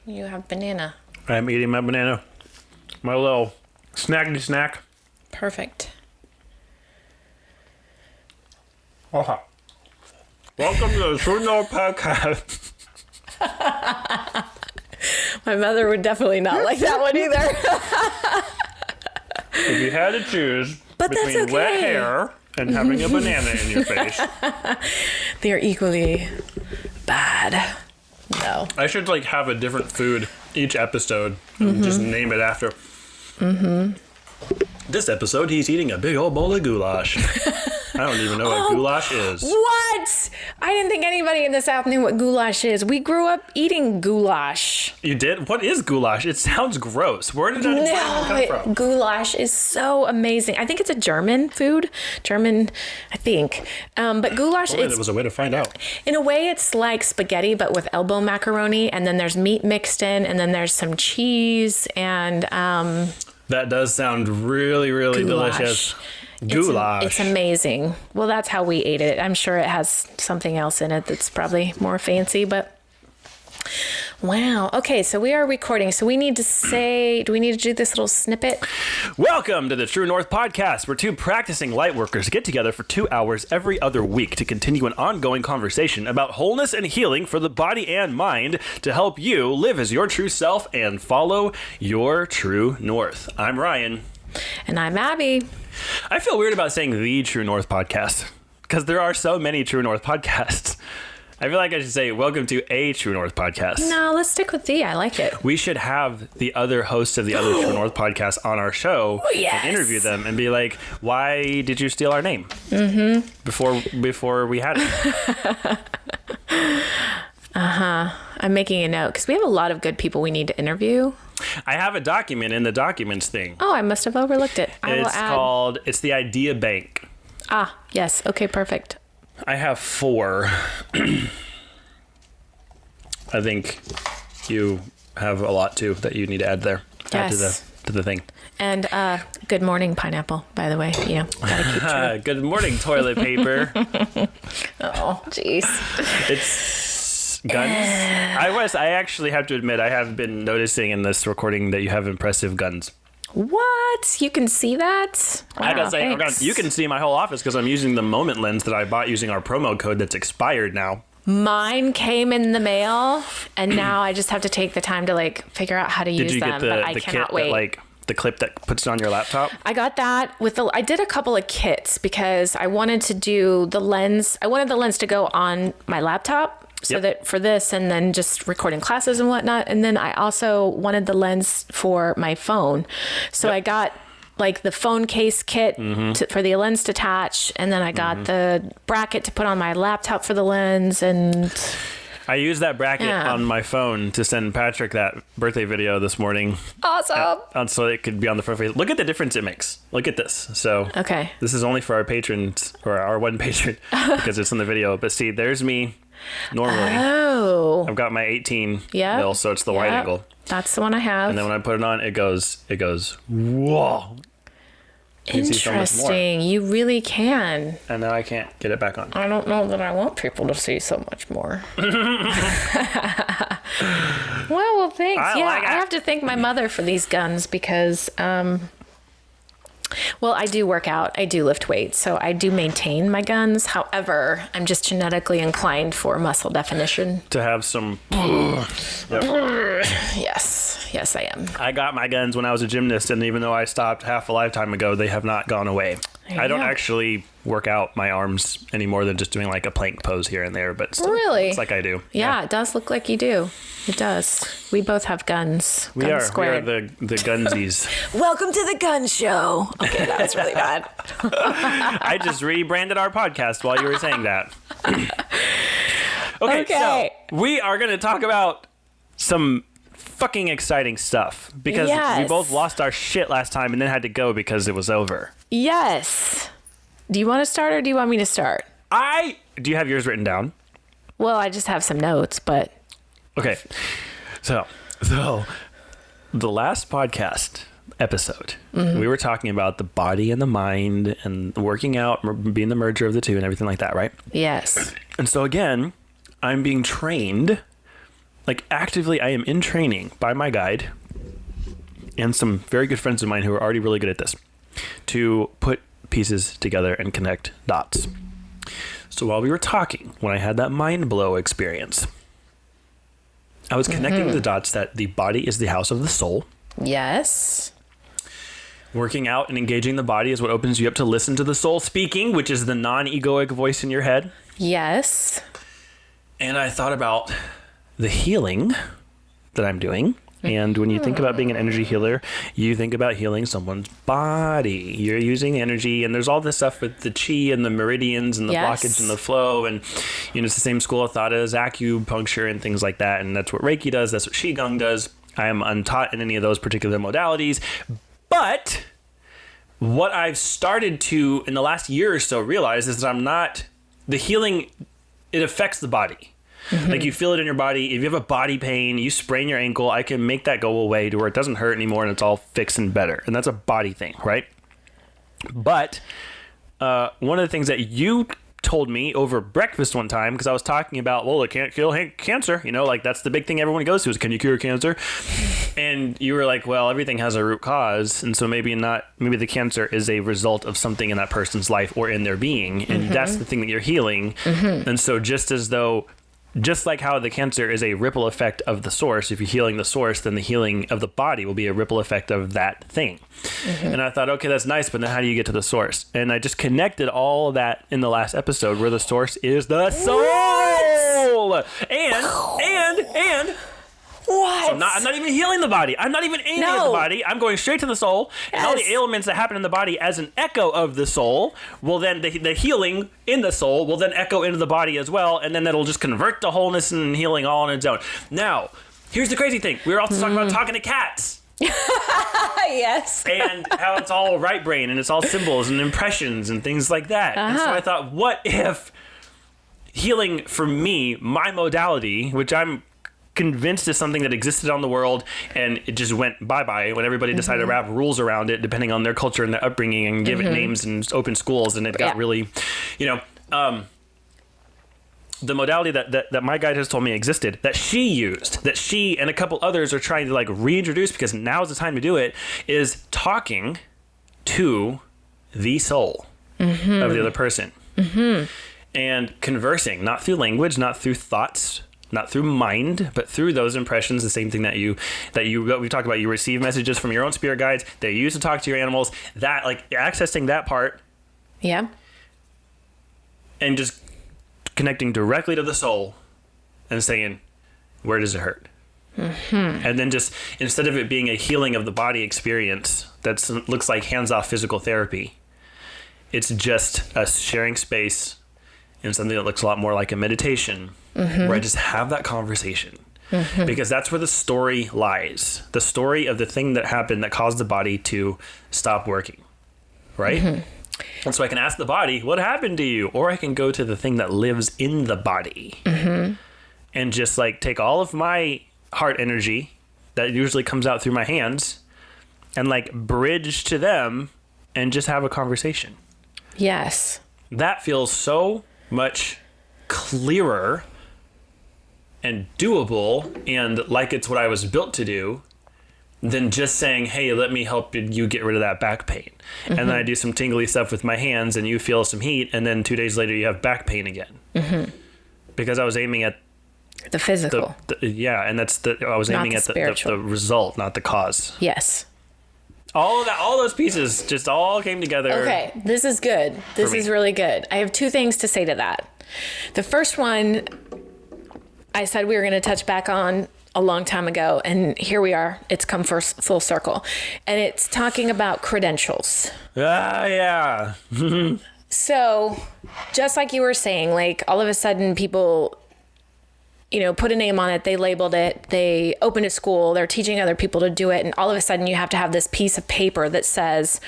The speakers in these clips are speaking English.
You have banana. I'm eating my banana. My little snacky snack. Perfect. Welcome to the True North Podcast. My mother would definitely not like that one either. If you had to choose between wet hair and having a banana in your face. They're equally bad. No. I should have a different food each episode and just name it after. This episode, he's eating a big old bowl of goulash. I don't even know what goulash is. What? I didn't think anybody in the South knew what goulash is. We grew up eating goulash. You did? What is goulash? It sounds gross. Where did that come from? Goulash is so amazing. I think it's a German food. I think. But goulash is... There was a way to find out. In a way, it's like spaghetti, but with elbow macaroni. And then there's meat mixed in. And then there's some cheese and... that does sound really, really delicious. Goulash. It's amazing. Well, that's how we ate it. I'm sure it has something else in it that's probably more fancy, but wow. Okay, so we are recording. So we need to say, do we need to do this little snippet? Welcome to the True North Podcast, where two practicing light workers get together for 2 hours every other week to continue an ongoing conversation about wholeness and healing for the body and mind to help you live as your true self and follow your true north. I'm Ryan. And I'm Abby. I feel weird about saying the True North Podcast because there are so many True North podcasts. I feel like I should say welcome to a True North Podcast. No, let's stick with the. I like it. We should have the other hosts of the other True North podcasts on our show and interview them and be like, why did you steal our name? Before we had it. I'm making a note because we have a lot of good people we need to interview. I have a document in the documents thing. Oh, I must have overlooked it. It's the Idea Bank. Ah, yes. Okay, perfect. I have 4. I think you have a lot too that you need to add there. Yes. Add to the thing. And good morning, pineapple, by the way. You know, gotta keep true. Good morning, toilet paper. Oh, jeez. It's guns. I actually have to admit, I have been noticing in this recording that you have impressive guns. What? You can see that? Wow, I gotta say, you can see my whole office because I'm using the moment lens that I bought using our promo code that's expired now. Mine came in the mail, and now I just have to take the time to figure out how to use them. But I cannot wait. The clip that puts it on your laptop? I got that I did a couple of kits because I wanted to do the lens. I wanted the lens to go on my laptop. So that for this and then just recording classes and whatnot. And then I also wanted the lens for my phone. So I got the phone case kit for the lens to attach. And then I got the bracket to put on my laptop for the lens. And I used that bracket on my phone to send Patrick that birthday video this morning. Awesome. So it could be on the front face. Look at the difference it makes. Look at this. So this is only for our patrons or our one patron because it's in the video. But see, there's me. Normally, I've got my 18 mil, so it's the wide angle. That's the one I have. And then when I put it on, it goes, whoa. Interesting. You really can. And now I can't get it back on. I don't know that I want people to see so much more. Well, thanks. I have to thank my mother for these guns because, well, I do work out. I do lift weights, so I do maintain my guns. However, I'm just genetically inclined for muscle definition. To have some... Yes, I am. I got my guns when I was a gymnast, and even though I stopped half a lifetime ago, they have not gone away. I don't actually work out my arms any more than just doing a plank pose here and there, but still, really? It's like I do. Yeah, it does look like you do. It does. We both have guns. We are the gunsies. Welcome to the gun show. Okay, that was really bad. I just rebranded our podcast while you were saying that. Okay, so we are going to talk about some fucking exciting stuff because we both lost our shit last time and then had to go because it was over. Yes. Do you want to start or do you want me to start? Do you have yours written down? Well, I just have some notes, but... Okay. So the last podcast episode, we were talking about the body and the mind and working out, being the merger of the two and everything like that, right? Yes. And so again, I'm being trained like actively, I am in training by my guide and some very good friends of mine who are already really good at this to put pieces together and connect dots. So while we were talking, when I had that mind blow experience, I was connecting the dots that the body is the house of the soul. Yes. Working out and engaging the body is what opens you up to listen to the soul speaking, which is the non-egoic voice in your head. Yes. And I thought about the healing that I'm doing. And when you think about being an energy healer, you think about healing someone's body. You're using energy, and there's all this stuff with the chi and the meridians and the blockage and the flow. And, you know, it's the same school of thought as acupuncture and things like that. And that's what Reiki does. That's what Qigong does. I am untaught in any of those particular modalities. But what I've started to, in the last year or so, realize is that I'm not, the healing, it affects the body. Like you feel it in your body. If you have a body pain, you sprain your ankle, I can make that go away to where it doesn't hurt anymore and it's all fixed and better. And that's a body thing, right? But one of the things that you told me over breakfast one time, because I was talking about, well, it can't kill cancer, you know, like that's the big thing everyone goes to is, can you cure cancer? And you were like, well, everything has a root cause. And so maybe the cancer is a result of something in that person's life or in their being. And that's the thing that you're healing. And so just like how the cancer is a ripple effect of the source, if you're healing the source, then the healing of the body will be a ripple effect of that thing. And I thought, okay, that's nice, but then how do you get to the source? And I just connected all of that in the last episode where the source is the soul. And what? So I'm not even healing the body. I'm not even aiming at the body. I'm going straight to the soul. And all the ailments that happen in the body as an echo of the soul will then, the healing in the soul will then echo into the body as well. And then that'll just convert to wholeness and healing all on its own. Now, here's the crazy thing. We were also talking about talking to cats. Yes. And how it's all right brain and it's all symbols and impressions and things like that. And so I thought, what if healing for me, my modality, which I'm convinced is something that existed on the world and it just went bye-bye when everybody decided to wrap rules around it depending on their culture and their upbringing and give it names and open schools, and it got really, you know, the modality that my guide has told me existed, that she used, that she and a couple others are trying to like reintroduce because now is the time to do it, is talking to the soul of the other person and conversing, not through language, not through thoughts, not through mind, but through those impressions. The same thing that we talked about. You receive messages from your own spirit guides that you use to talk to your animals. That, like, accessing that part. Yeah. And just connecting directly to the soul and saying, where does it hurt? And then just, instead of it being a healing of the body experience that looks like hands-off physical therapy, it's just us sharing space in something that looks a lot more like a meditation, where I just have that conversation. Because that's where the story lies. The story of the thing that happened that caused the body to stop working, right? And so I can ask the body, what happened to you? Or I can go to the thing that lives in the body and just like take all of my heart energy that usually comes out through my hands and like bridge to them and just have a conversation. Yes. That feels so much clearer and doable and like it's what I was built to do than just saying, hey, let me help you get rid of that back pain. And then I do some tingly stuff with my hands and you feel some heat and then 2 days later you have back pain again. Because I was aiming at the physical. And that's I was aiming at the result, not the cause. Yes. All of that, all those pieces just all came together. Okay, this is good. This is really good. I have 2 things to say to that. The first one, I said we were going to touch back on a long time ago, and here we are. It's come full circle. And it's talking about credentials. Yeah. So, just like you were saying, like all of a sudden people, you know, put a name on it, they labeled it, they opened a school, they're teaching other people to do it, and all of a sudden you have to have this piece of paper that says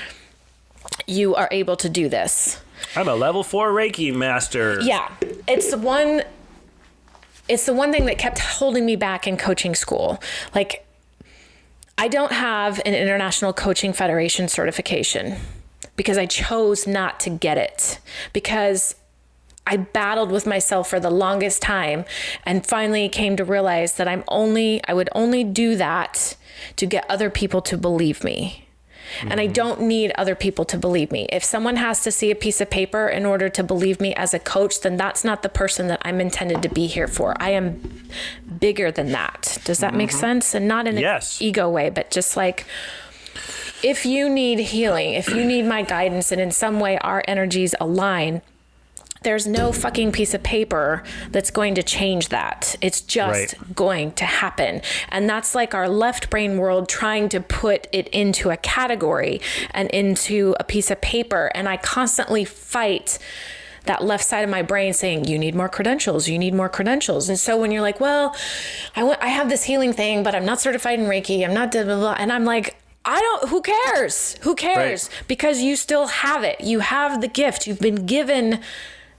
you are able to do this. I'm a level 4 Reiki master. Yeah. It's the one thing that kept holding me back in coaching school. Like, I don't have an International Coaching Federation certification because I chose not to get it, because I battled with myself for the longest time and finally came to realize that I would only do that to get other people to believe me. And I don't need other people to believe me. If someone has to see a piece of paper in order to believe me as a coach, then that's not the person that I'm intended to be here for. I am bigger than that. Does that make sense? And not in an ego way, but just like, if you need healing, if you need my guidance, and in some way our energies align, there's no fucking piece of paper that's going to change that. It's just going to happen. And that's like our left brain world trying to put it into a category and into a piece of paper. And I constantly fight that left side of my brain saying, you need more credentials, you need more credentials. And so when you're like, well, I have this healing thing, but I'm not certified in Reiki, I'm not blah, blah, blah. And I'm like, who cares? Who cares? Right. Because you still have it. You have the gift. You've been given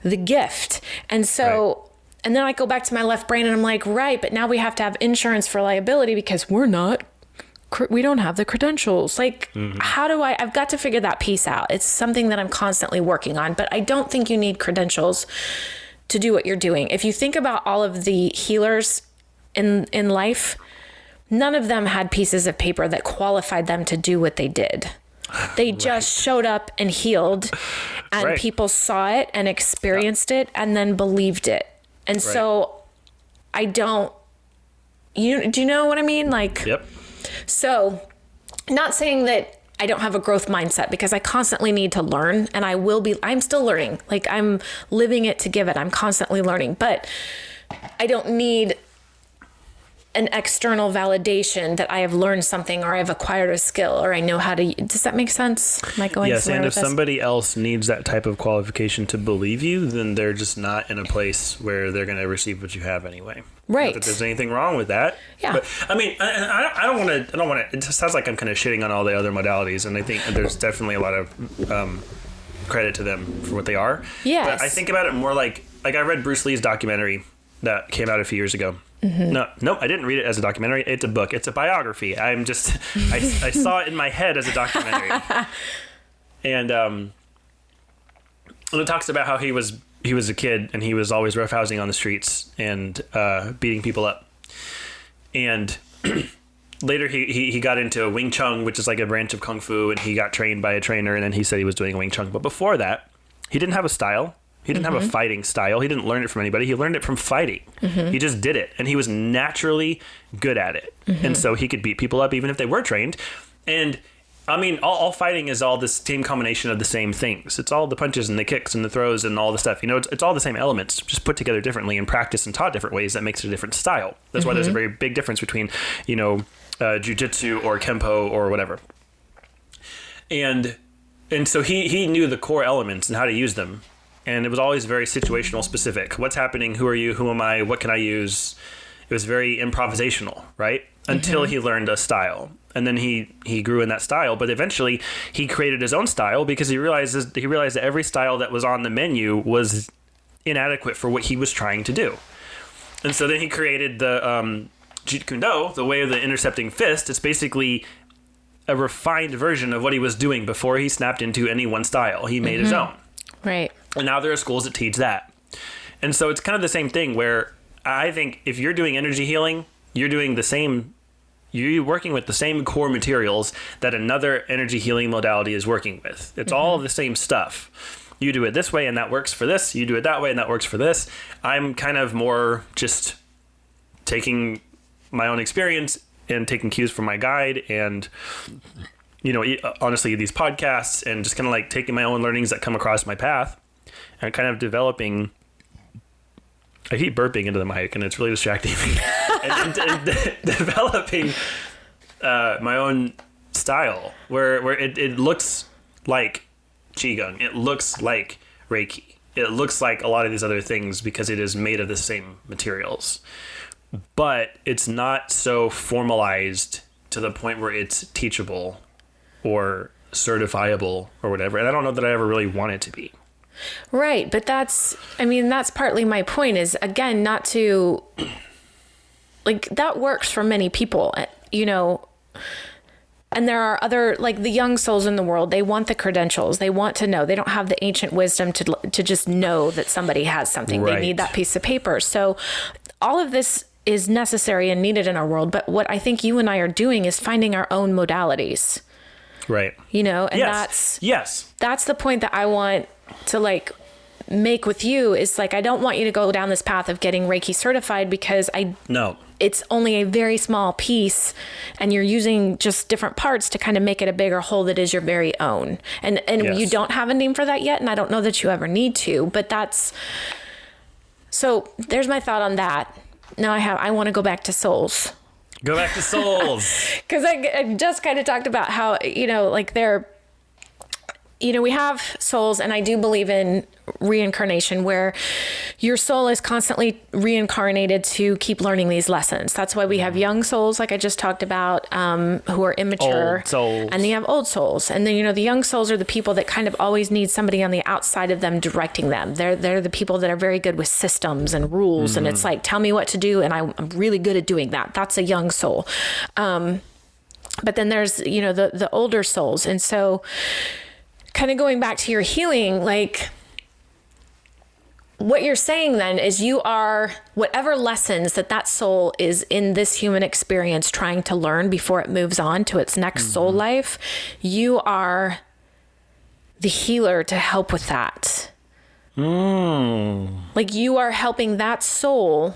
the gift. And so, and then I go back to my left brain and I'm like, right, but now we have to have insurance for liability because we don't have the credentials. Like, I've got to figure that piece out. It's something that I'm constantly working on, but I don't think you need credentials to do what you're doing. If you think about all of the healers in life, none of them had pieces of paper that qualified them to do what they did. They just showed up and healed, and people saw it and experienced it and then believed it. And so do you know what I mean? Like, so not saying that I don't have a growth mindset, because I constantly need to learn, and I'm still learning. Like, I'm living it to give it. I'm constantly learning, but I don't need an external validation that I have learned something or I've acquired a skill or I know how to. Does that make sense? Am I going Yes, and if with this? somebody else needs that type of qualification to believe you, then they're just not in a place where they're going to receive what you have anyway. Right. Not that there's anything wrong with that. Yeah. But I mean, I don't want to. It just sounds like I'm kind of shitting on all the other modalities, and I think there's definitely a lot of credit to them for what they are. Yes. But I think about it more like I read Bruce Lee's documentary that came out a few years ago. No, I didn't read it as a documentary. It's a book. It's a biography. I saw it in my head as a documentary. And it talks about how he was a kid and he was always roughhousing on the streets and beating people up. And later he got into Wing Chun, which is like a branch of Kung Fu, and he got trained by a trainer, and then he said he was doing Wing Chun. But before that, he didn't have a style. He didn't have a fighting style. He didn't learn it from anybody. He learned it from fighting. He just did it. And he was naturally good at it. And so he could beat people up even if they were trained. And I mean, all fighting is all the same combination of the same things. It's all the punches and the kicks and the throws and all the stuff. You know, it's all the same elements, just put together differently and practiced and taught different ways. That makes it a different style. That's why there's a very big difference between, jiu-jitsu or kempo or whatever. And so he knew the core elements and how to use them. And it was always very situational specific. What's happening? Who are you? Who am I? What can I use? It was very improvisational, right? Until he learned a style. And then he grew in that style. But eventually he created his own style because he realized that every style that was on the menu was inadequate for what he was trying to do. And so then he created the Jeet Kune Do, the way of the intercepting fist. It's basically a refined version of what he was doing before he snapped into any one style. He made his own. Right. And now there are schools that teach that. And so it's kind of the same thing where I think if you're doing energy healing, you're working with the same core materials that another energy healing modality is working with. It's all the same stuff. You do it this way and that works for this. You do it that way and that works for this. I'm kind of more just taking my own experience and taking cues from my guide and, honestly, these podcasts and just kind of like taking my own learnings that come across my path and kind of developing. I keep burping into the mic and it's really distracting me. and developing my own style where it looks like Qigong. It looks like Reiki. It looks like a lot of these other things because it is made of the same materials. But it's not so formalized to the point where it's teachable or certifiable or whatever. And I don't know that I ever really want it to be. Right. But that's partly my point is, again, not to, like, that works for many people. And there are other, like the young souls in the world, they want the credentials. They want to know. They don't have the ancient wisdom to just know that somebody has something. Right. They need that piece of paper. So all of this is necessary and needed in our world. But what I think you and I are doing is finding our own modalities. Right. You know, and that's the point that I want to like make with you is like, I don't want you to go down this path of getting Reiki certified because it's only a very small piece and you're using just different parts to kind of make it a bigger whole that is your very own. And you don't have a name for that yet. And I don't know that you ever need to, but so there's my thought on that. Now I want to go back to souls. Go back to souls. Because I just kind of talked about how, you know, like we have souls, and I do believe in reincarnation where your soul is constantly reincarnated to keep learning these lessons. That's why we have young souls, like I just talked about, who are immature. Old souls. And then you have old souls. And then, you know, the young souls are the people that kind of always need somebody on the outside of them directing them. They're the people that are very good with systems and rules. And it's like, tell me what to do. And I'm really good at doing that. That's a young soul. But then there's, you know, the older souls. And so kind of going back to your healing, like what you're saying then is you are whatever lessons that soul is in this human experience trying to learn before it moves on to its next soul life. You are the healer to help with that. Like you are helping that soul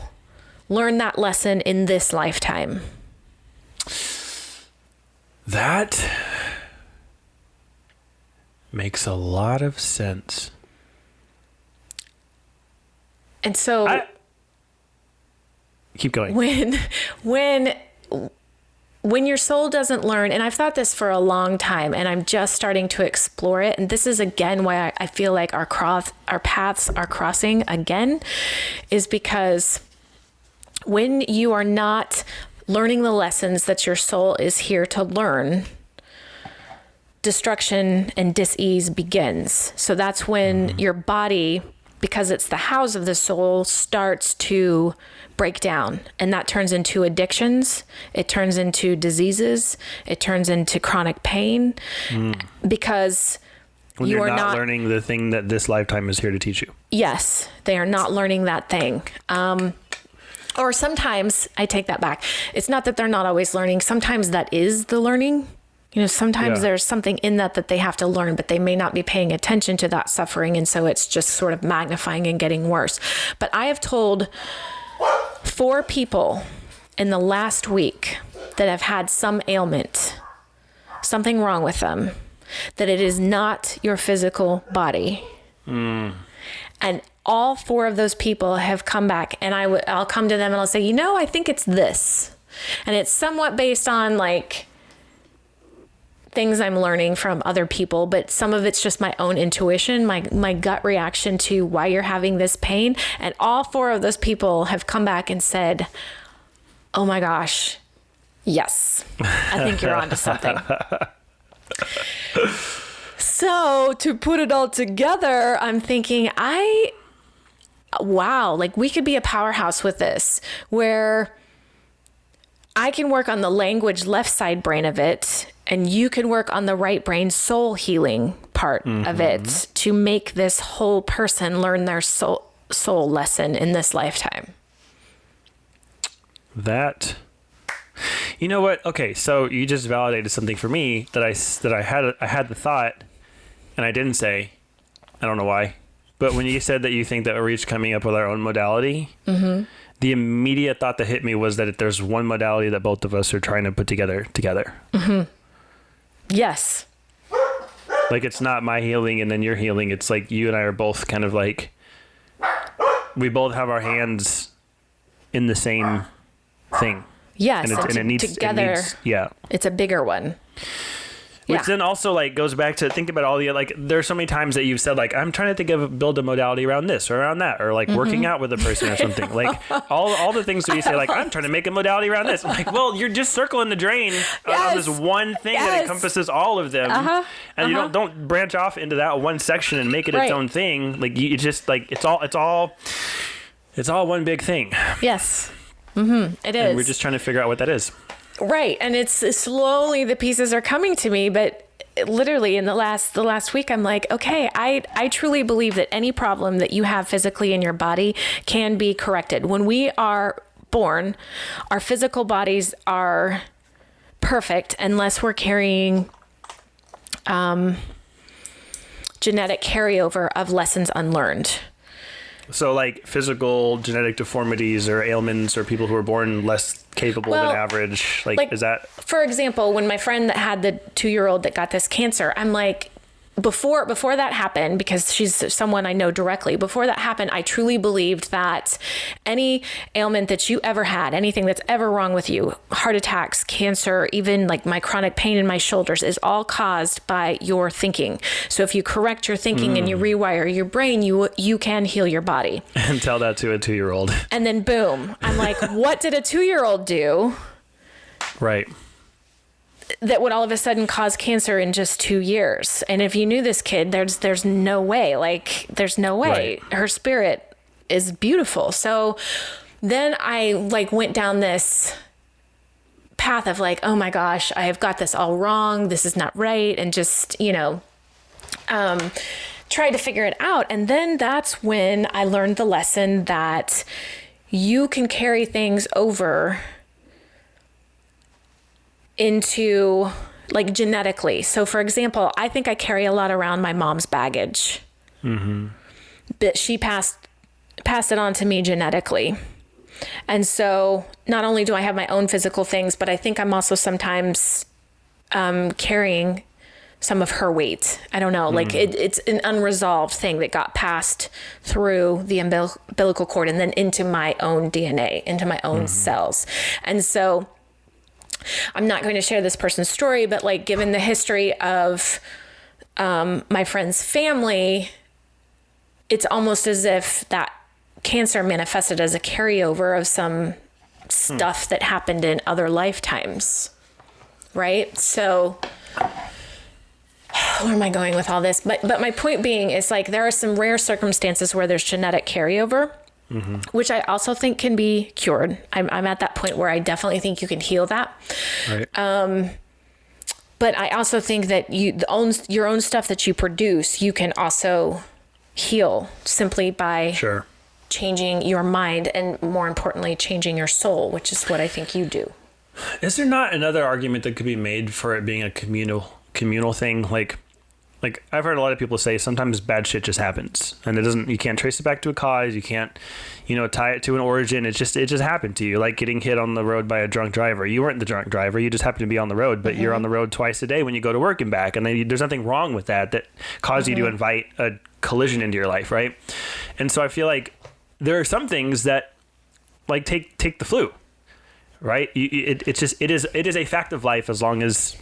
learn that lesson in this lifetime. That makes a lot of sense. And so keep going. When your soul doesn't learn, and I've thought this for a long time and I'm just starting to explore it. And this is again why I feel like our paths are crossing again, is because when you are not learning the lessons that your soul is here to learn, destruction and dis-ease begins. So that's when your body, because it's the house of the soul, starts to break down. And that turns into addictions. It turns into diseases. It turns into chronic pain because when you're not learning the thing that this lifetime is here to teach you. Yes, they are not learning that thing. Or sometimes, I take that back. It's not that they're not always learning. Sometimes that is the learning. You know, sometimes there's something in that they have to learn, but they may not be paying attention to that suffering. And so it's just sort of magnifying and getting worse. But I have told 4 people in the last week that have had some ailment, something wrong with them, that it is not your physical body. And all 4 of those people have come back, and I'll come to them and I'll say, you know, I think it's this. And it's somewhat based on like things I'm learning from other people, but some of it's just my own intuition, my gut reaction to why you're having this pain. And all 4 of those people have come back and said, oh my gosh, yes, I think you're onto something. So to put it all together, I'm thinking, wow, like we could be a powerhouse with this, where I can work on the language left side brain of it, and you can work on the right brain soul healing part of it to make this whole person learn their soul lesson in this lifetime. That, you know what? Okay, so you just validated something for me that I had the thought, and I didn't say. I don't know why, but when you said that you think that we're each coming up with our own modality, the immediate thought that hit me was that there's one modality that both of us are trying to put together. Yes. Like it's not my healing and then your healing. It's like you and I are both kind of like, we both have our hands in the same thing. Yes. And it needs together. It's a bigger one. Which then also like goes back to think about all the, like, there's so many times that you've said like, I'm trying to build a modality around this or around that, or like working out with a person or something. Like all the things that you say, like, I'm trying to make a modality around this. I'm like, well, you're just circling the drain on this one thing that encompasses all of them. And you don't branch off into that one section and make it its own thing. Like you just like, it's all one big thing. Yes. It is. And we're just trying to figure out what that is. Right. And it's slowly the pieces are coming to me, but literally in the last week, I'm like, okay, I truly believe that any problem that you have physically in your body can be corrected. When we are born, our physical bodies are perfect unless we're carrying genetic carryover of lessons unlearned. So like physical genetic deformities or ailments or people who are born less capable than average, like is that? For example, when my friend that had the 2-year-old that got this cancer, I'm like, before that happened, because she's someone I know directly, before that happened, I truly believed that any ailment that you ever had, anything that's ever wrong with you, heart attacks, cancer, even like my chronic pain in my shoulders, is all caused by your thinking. So if you correct your thinking and you rewire your brain, you can heal your body. And tell that to a 2-year-old. And then boom, I'm like, what did a 2-year-old do? Right. That would all of a sudden cause cancer in just 2 years. And if you knew this kid, there's no way, there's no way. Right. Her spirit is beautiful. So then I went down this path of oh my gosh, I have got this all wrong. This is not right. And just, tried to figure it out. And then that's when I learned the lesson that you can carry things over into genetically. So for example, I think I carry a lot around my mom's baggage. Mm-hmm. But she passed it on to me genetically. And so not only do I have my own physical things, but I think I'm also sometimes carrying some of her weight. I don't know, it's an unresolved thing that got passed through the umbilical cord and then into my own DNA, into my own cells. And so I'm not going to share this person's story, but given the history of my friend's family, it's almost as if that cancer manifested as a carryover of some stuff that happened in other lifetimes. Right? So where am I going with all this? But my point being is there are some rare circumstances where there's genetic carryover. Mm-hmm. Which I also think can be cured. I'm at that point where I definitely think you can heal that. Right. But I also think that your own stuff that you produce, you can also heal simply by changing your mind and, more importantly, changing your soul, which is what I think you do. Is there not another argument that could be made for it being a communal thing? Like I've heard a lot of people say sometimes bad shit just happens and you can't trace it back to a cause. You can't, tie it to an origin. It just happened to you, like getting hit on the road by a drunk driver. You weren't the drunk driver. You just happened to be on the road, but you're on the road twice a day when you go to work and back. And then there's nothing wrong with that caused you to invite a collision into your life. Right. And so I feel like there are some things that take the flu, right? It is a fact of life as long as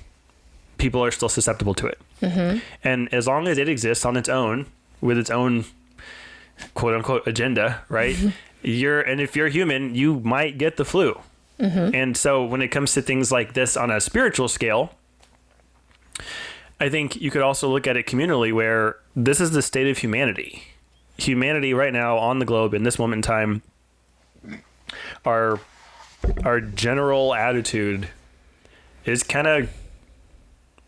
people are still susceptible to it. Mm-hmm. And as long as it exists on its own with its own quote unquote agenda, right? Mm-hmm. And if you're human, you might get the flu. Mm-hmm. And so when it comes to things like this on a spiritual scale, I think you could also look at it communally, where this is the state of humanity. Humanity right now on the globe in this moment in time, our general attitude is kind of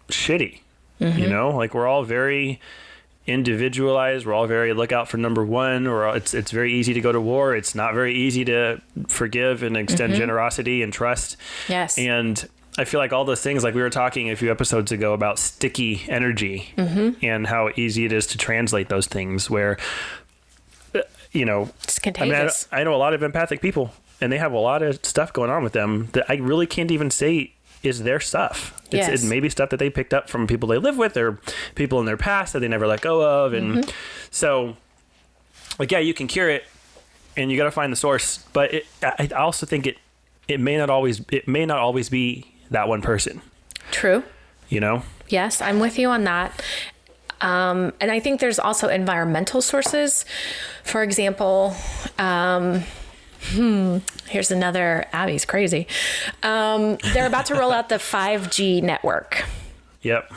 shitty. Mm-hmm. We're all very individualized. We're all very look out for number one, or it's very easy to go to war. It's not very easy to forgive and extend generosity and trust. Yes. And I feel like all those things, like we were talking a few episodes ago about sticky energy and how easy it is to translate those things where, it's contagious. I know a lot of empathic people and they have a lot of stuff going on with them that I really can't even say is their stuff. It's maybe stuff that they picked up from people they live with or people in their past that they never let go of. And so you can cure it and you got to find the source, but I also think it may not always be that one person. True. Yes, I'm with you on that. And I think there's also environmental sources. For example, here's another, Abby's crazy. They're about to roll out the 5G network. Yep.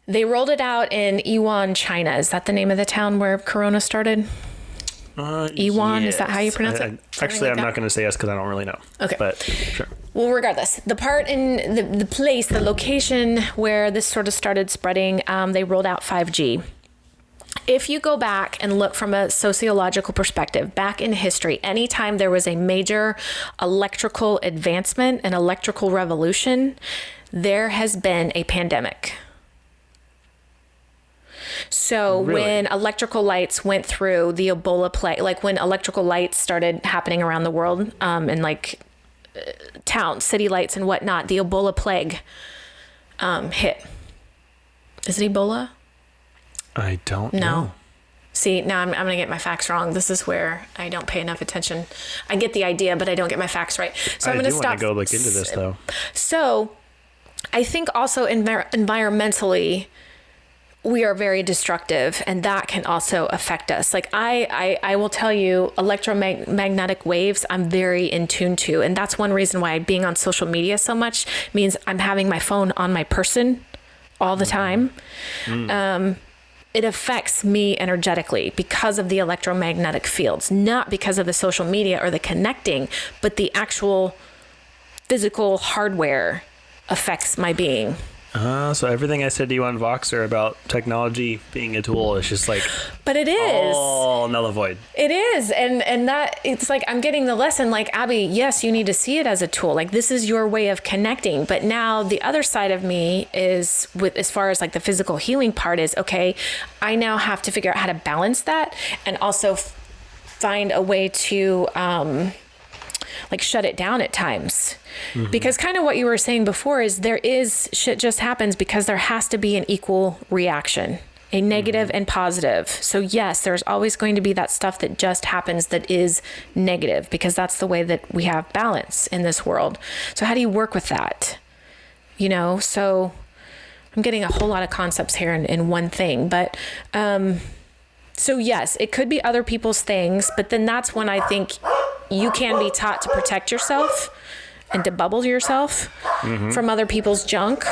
They rolled it out in Yiwan, China. Is that the name of the town where Corona started? Yiwan, yes. Is that how you pronounce it? Actually, I'm not going to say yes because I don't really know. Okay. But sure. Well, regardless, the part in the place, the location where this sort of started spreading, they rolled out 5G. If you go back and look from a sociological perspective, back in history, anytime there was a major electrical advancement, an electrical revolution, there has been a pandemic. So Really? when electrical lights went through the Ebola plague, like when electrical lights started happening around the world, and like town, city lights and whatnot, the Ebola plague hit. Is it Ebola? I don't know. See, now I'm going to get my facts wrong. This is where I don't pay enough attention. I get the idea, but I don't get my facts right. So I'm going to stop. I do want to go look into this, though. So I think also environmentally, we are very destructive, and that can also affect us. Like I will tell you, electromagnetic waves, I'm very in tune to. And that's one reason why being on social media so much means I'm having my phone on my person all the time. It affects me energetically because of the electromagnetic fields, not because of the social media or the connecting, but the actual physical hardware affects my being. So everything I said to you on Voxer about technology being a tool is just like, but it is all null and void. It is, and that it's like I'm getting the lesson. Like, Abby, yes, you need to see it as a tool. Like, this is your way of connecting. But now the other side of me is, with as far as like the physical healing part is, okay, I now have to figure out how to balance that and also find a way to like shut it down at times. Because kind of what you were saying before is shit just happens because there has to be an equal reaction, a negative and positive. So yes, there's always going to be that stuff that just happens that is negative, because that's the way that we have balance in this world. So how do you work with that? You know, so I'm getting a whole lot of concepts here in one thing, but, so yes, it could be other people's things, but then that's when I think you can be taught to protect yourself and to bubble yourself from other people's junk.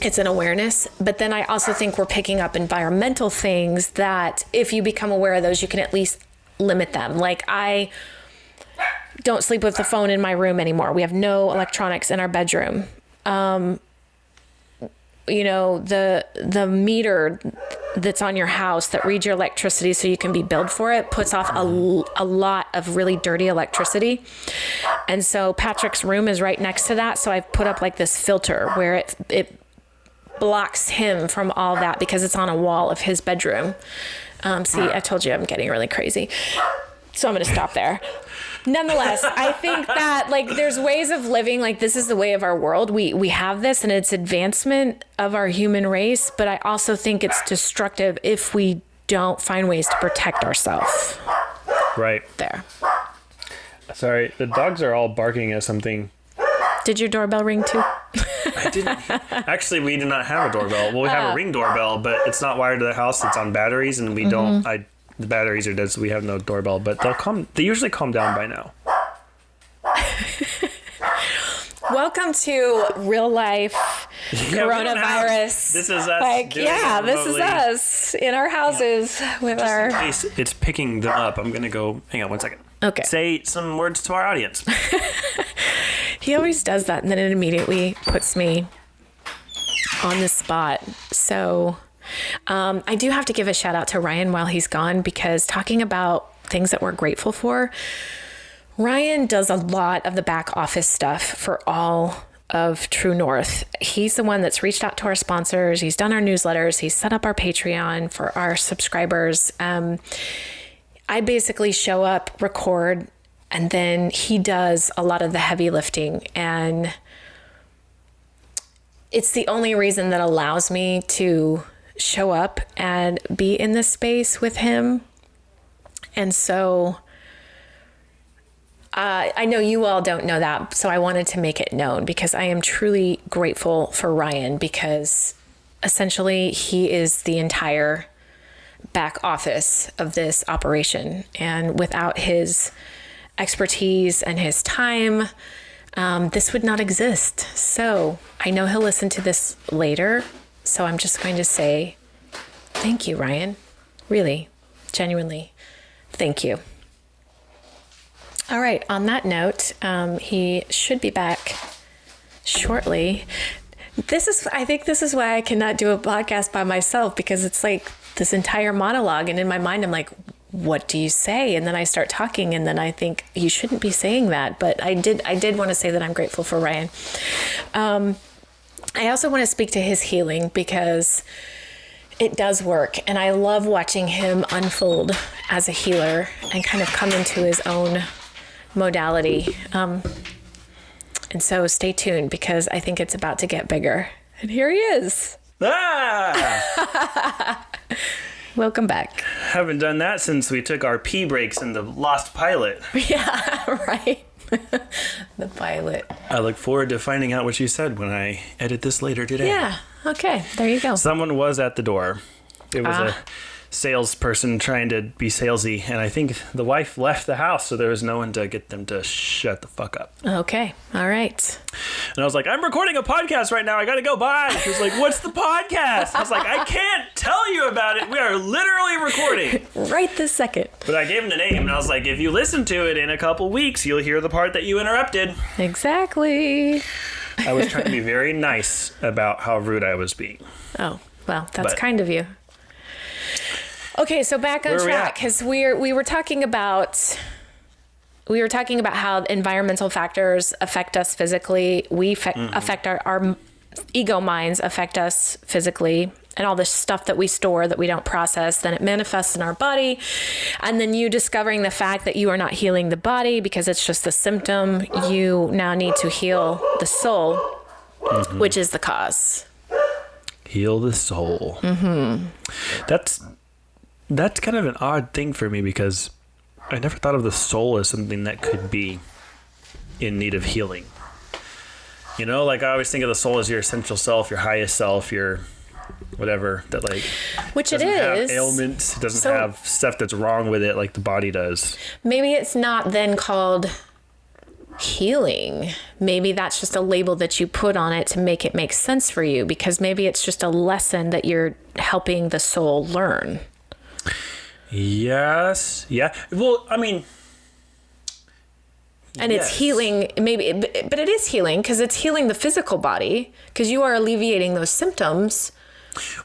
It's an awareness. But then I also think we're picking up environmental things that if you become aware of those, you can at least limit them. Like, I don't sleep with the phone in my room anymore. We have no electronics in our bedroom. You know, the meter that's on your house that reads your electricity so you can be billed for it puts off a lot of really dirty electricity. And so Patrick's room is right next to that. So I've put up like this filter where it blocks him from all that because it's on a wall of his bedroom. See, I told you I'm getting really crazy. So I'm going to stop there. Nonetheless, I think that like there's ways of living, like this is the way of our world. We have this and it's advancement of our human race, but I also think it's destructive if we don't find ways to protect ourselves. Right. There. Sorry, the dogs are all barking at something. Did your doorbell ring too? I didn't. Actually, we do not have a doorbell. Well, we have a Ring doorbell, but it's not wired to the house. It's on batteries, and we don't. The batteries are dead, so we have no doorbell. But they usually calm down by now. Welcome to real life coronavirus. This is us. Like, yeah, this is us in our houses with Just our. in case it's picking them up, I'm gonna go. Hang on 1 second. Okay. Say some words to our audience. He always does that, and then it immediately puts me on the spot. So I do have to give a shout out to Ryan while he's gone, because talking about things that we're grateful for, Ryan does a lot of the back office stuff for all of True North. He's the one that's reached out to our sponsors. He's done our newsletters. He's set up our Patreon for our subscribers. I basically show up, record, and then he does a lot of the heavy lifting. And it's the only reason that allows me to show up and be in this space with him. And so I know you all don't know that, so I wanted to make it known, because I am truly grateful for Ryan, because essentially he is the entire back office of this operation. And without his expertise and his time, this would not exist. So I know he'll listen to this later. So I'm just going to say, thank you, Ryan. Really, genuinely, thank you. All right. On that note, he should be back shortly. I think this is why I cannot do a podcast by myself, because it's like this entire monologue. And in my mind, I'm like, what do you say? And then I start talking, and then I think you shouldn't be saying that. But I did want to say that I'm grateful for Ryan. I also want to speak to his healing, because it does work. And I love watching him unfold as a healer and kind of come into his own modality. And so stay tuned, because I think it's about to get bigger. And here he is. Ah! Welcome back. Haven't done that since we took our pee breaks in the Lost Pilot. Yeah, right. The pilot. I look forward to finding out what you said when I edit this later today. Yeah. Okay. There you go. Someone was at the door. It was a salesperson trying to be salesy, and I think the wife left the house, so there was no one to get them to shut the fuck up. Okay. All right. And I was like, I'm recording a podcast right now. I gotta go. Bye. She was like, what's the podcast? I was like, I can't tell you about it. We are literally recording. Right this second. But I gave him the name, and I was like, if you listen to it in a couple weeks, you'll hear the part that you interrupted. Exactly. I was trying to be very nice about how rude I was being. Oh, well, that's kind of you. Okay, so back on track, because we were talking about how environmental factors affect us physically. Affect our ego minds affect us physically, and all the stuff that we store that we don't process, then it manifests in our body. And then you discovering the fact that you are not healing the body because it's just a symptom. You now need to heal the soul, which is the cause. Heal the soul. That's kind of an odd thing for me, because I never thought of the soul as something that could be in need of healing. You know, like I always think of the soul as your essential self, your highest self, your whatever, that like which doesn't it have is. ailments, it doesn't have stuff that's wrong with it like the body does. Maybe it's not then called healing. Maybe that's just a label that you put on it to make it make sense for you, because maybe it's just a lesson that you're helping the soul learn. Yes. Yeah. Well, I mean, and it's healing, maybe, but it is healing because it's healing the physical body, because you are alleviating those symptoms.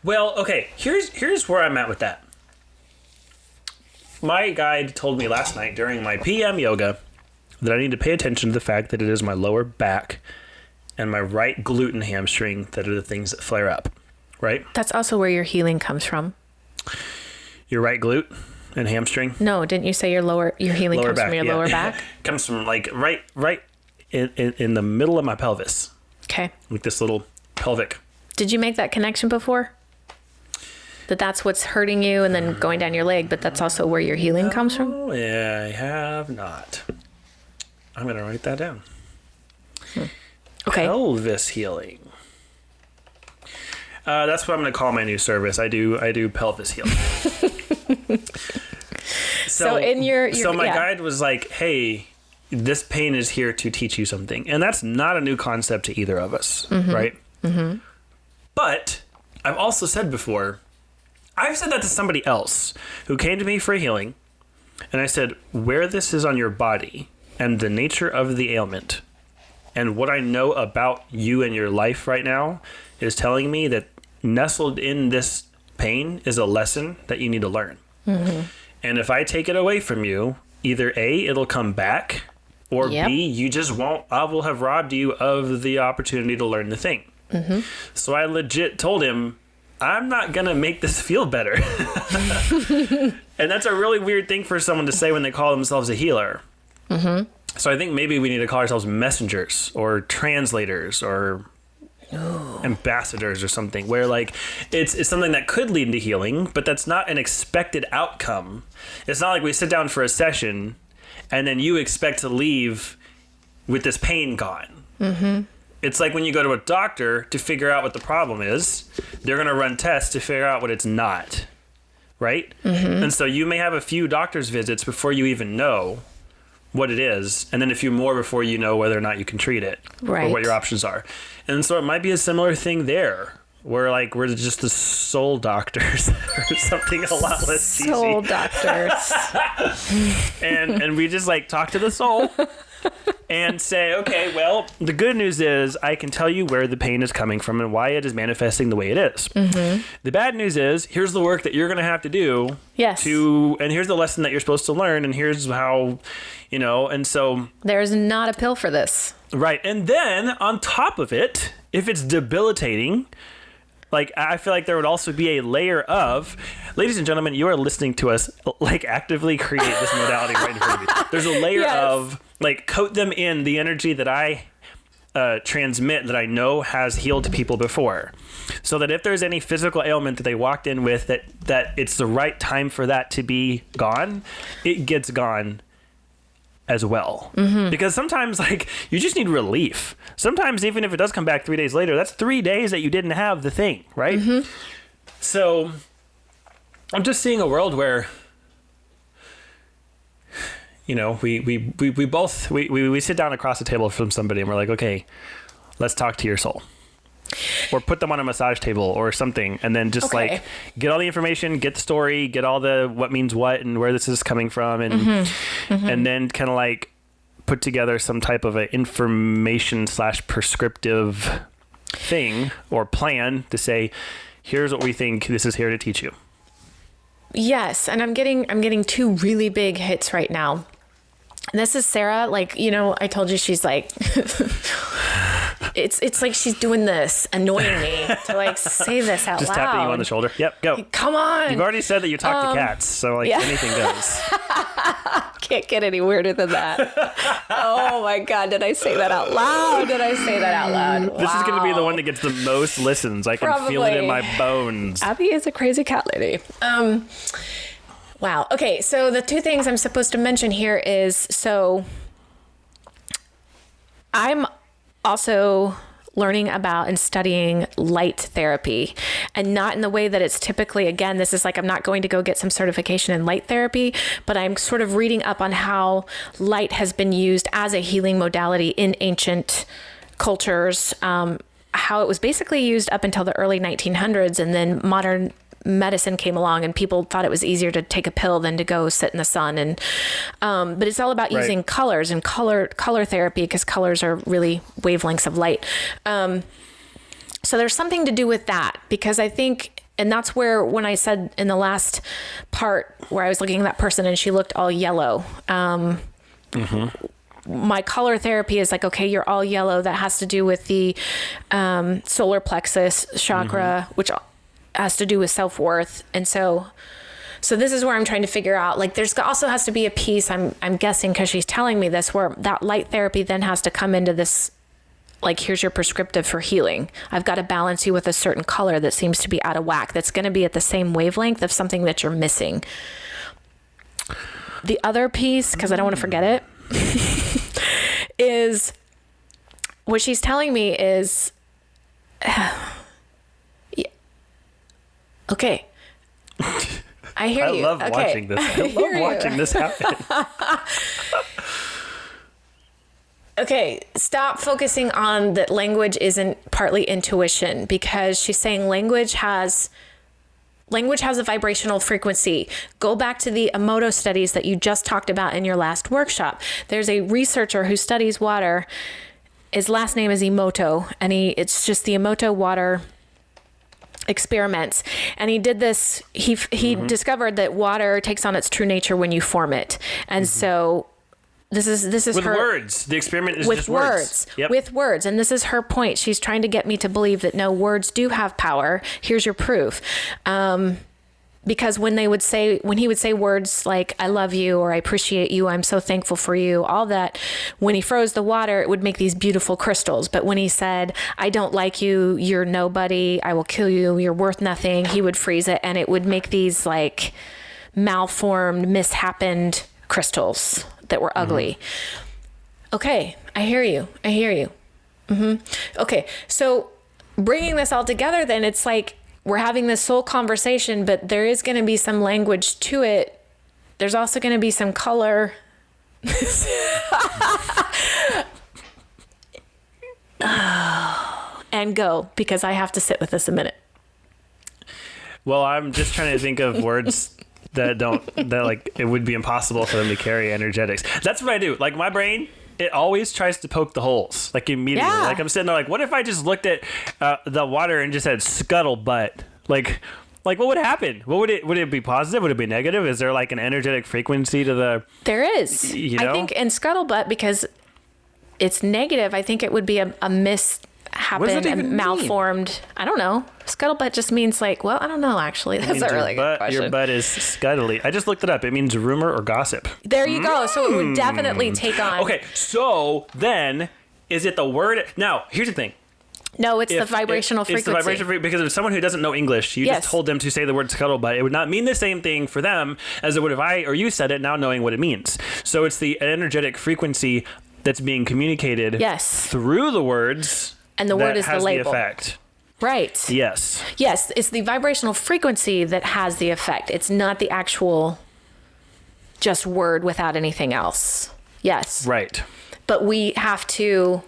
Well, okay. Here's where I'm at with that. My guide told me last night during my PM yoga that I need to pay attention to the fact that it is my lower back and my right glute and hamstring that are the things that flare up, right? That's also where your healing comes from. Your right glute and hamstring? No, didn't you say your healing comes from your lower back? Comes from like right in the middle of my pelvis. Okay. Like this little pelvic. Did you make that connection before? That's what's hurting you and then going down your leg, but that's also where your healing comes from? Oh, yeah, I have not. I'm going to write that down. Okay. Pelvis healing. That's what I'm going to call my new service. I do pelvis healing. So in your my guide was like, hey, this pain is here to teach you something. And that's not a new concept to either of us, right? Mm-hmm. But I've also said before, I've said that to somebody else who came to me for healing. And I said, where this is on your body and the nature of the ailment and what I know about you and your life right now is telling me that nestled in this pain is a lesson that you need to learn. Mm-hmm. And if I take it away from you, either A, it'll come back, or B, you just won't. I will have robbed you of the opportunity to learn the thing. Mm-hmm. So I legit told him, I'm not going to make this feel better. And that's a really weird thing for someone to say when they call themselves a healer. Mm-hmm. So I think maybe we need to call ourselves messengers or translators or ambassadors or something, where like it's something that could lead to healing, but that's not an expected outcome. It's not like we sit down for a session and then you expect to leave with this pain gone. Mm-hmm. It's like when you go to a doctor to figure out what the problem is, they're going to run tests to figure out what it's not, right? Mm-hmm. And so you may have a few doctor's visits before you even know what it is, and then a few more before you know whether or not you can treat it, right, or what your options are. And so it might be a similar thing there, We're just the soul doctors or something a lot less cheesy. Soul doctors. and we just like talk to the soul and say, okay, well, the good news is I can tell you where the pain is coming from and why it is manifesting the way it is. The bad news is here's the work that you're going to have to do. Yes. And here's the lesson that you're supposed to learn. And here's how, and so. There's not a pill for this. Right. And then on top of it, if it's debilitating, like, I feel like there would also be a layer of, ladies and gentlemen, you are listening to us, like, actively create this modality right in front of you. There's a layer of, like, coat them in the energy that I transmit that I know has healed people before. So that if there's any physical ailment that they walked in with, that it's the right time for that to be gone, it gets gone as well. Because sometimes, like, you just need relief. Sometimes even if it does come back 3 days later, that's 3 days that you didn't have the thing, right? So I'm just seeing a world where, we both sit down across the table from somebody and we're like, okay, let's talk to your soul. Or put them on a massage table or something, and then just like get all the information, get the story, get all the what means what and where this is coming from, and and then kind of like put together some type of an information / prescriptive thing or plan to say, here's what we think this is here to teach you. Yes, and I'm getting two really big hits right now. This is Sarah, like, I told you she's like it's like she's doing this, annoying me to like say this out just loud. Just tapping you on the shoulder. Yep, go. Come on. You've already said that you talk to cats, so like anything goes. Can't get any weirder than that. Oh my God, did I say that out loud? Wow. This is going to be the one that gets the most listens. I can feel it in my bones. Abby is a crazy cat lady. Wow. Okay, so the two things I'm supposed to mention here is, so I'm also learning about and studying light therapy, and not in the way that it's typically, again, this is like, I'm not going to go get some certification in light therapy, but I'm sort of reading up on how light has been used as a healing modality in ancient cultures, how it was basically used up until the early 1900s, and then modern medicine came along and people thought it was easier to take a pill than to go sit in the sun. And but it's all about using colors and color therapy, because colors are really wavelengths of light. So there's something to do with that, because I think, and that's where, when I said in the last part where I was looking at that person and she looked all yellow, my color therapy is like, okay, you're all yellow. That has to do with the solar plexus chakra, which has to do with self-worth. And so this is where I'm trying to figure out, like, there's also has to be a piece, I'm guessing, because she's telling me this, where that light therapy then has to come into this, like, here's your prescriptive for healing. I've got to balance you with a certain color that seems to be out of whack, that's going to be at the same wavelength of something that you're missing. The other piece, because I don't want to forget it, is what she's telling me is, okay. I hear you. I love watching this. I love watching this happen. Okay, stop focusing on that language isn't partly intuition, because she's saying language has a vibrational frequency. Go back to the Emoto studies that you just talked about in your last workshop. There's a researcher who studies water. His last name is Emoto, and it's just the Emoto water experiments, and he did this. He discovered that water takes on its true nature when you form it, and so this is with her words. The experiment is with just words. Yep. With words, and this is her point. She's trying to get me to believe that no, words do have power. Here's your proof. Because when he would say words like "I love you" or "I appreciate you," "I'm so thankful for you," all that, when he froze the water, it would make these beautiful crystals. But when he said, "I don't like you, you're nobody, I will kill you, you're worth nothing," he would freeze it, and it would make these like malformed, mishappened crystals that were ugly. Okay, I hear you. Okay, so bringing this all together, then it's like, we're having this soul conversation, but there is going to be some language to it. There's also going to be some color. And Ryan, go, because I have to sit with this a minute. Well, I'm just trying to think of words that like it would be impossible for them to carry energetics. That's what I do. Like my brain, it always tries to poke the holes, like immediately. Yeah. Like I'm sitting there like, what if I just looked at the water and just said scuttlebutt? Like what would happen? Would it be positive? Would it be negative? Is there like an energetic frequency to the... There is. You know? I think in scuttlebutt, because it's negative, I think it would be a mishap, a malformed. I don't know. Scuttlebutt just means like, well, I don't know, actually. That's a really good question. Your butt is scuttly. I just looked it up. It means rumor or gossip. There you go. So it would definitely take on. Okay, so then is it the word? Now, here's the thing. No, it's the vibrational frequency. It's the vibrational frequency, because if someone who doesn't know English, you just told them to say the word scuttlebutt, it would not mean the same thing for them as it would if I or you said it, now knowing what it means. So it's the energetic frequency that's being communicated through the words, and the word is the label. The effect. Right. Yes. Yes, it's the vibrational frequency that has the effect. It's not the actual just word without anything else. Yes. Right. But we have to...